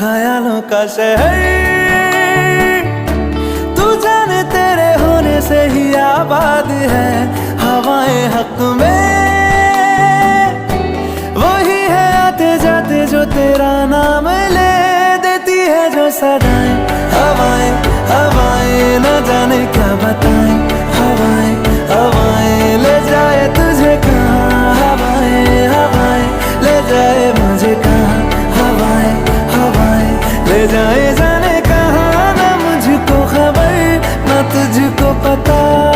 ख्यालों का शहर, तू जाने तेरे होने से ही आबाद है। हवाएं हक में वही है आते जाते जो तेरा नाम ले देती है जो सदाएं। हवाएं हवाएं न जाने क्या बताएं, हवाएं हवाएं ले जाए तुझे कहाँ, हवाएं हवाएं ले जाए मुझे कहाँ, हवाएं हवाएं ले जाए जाने कहाँ। ना मुझको खबर ना तुझको पता।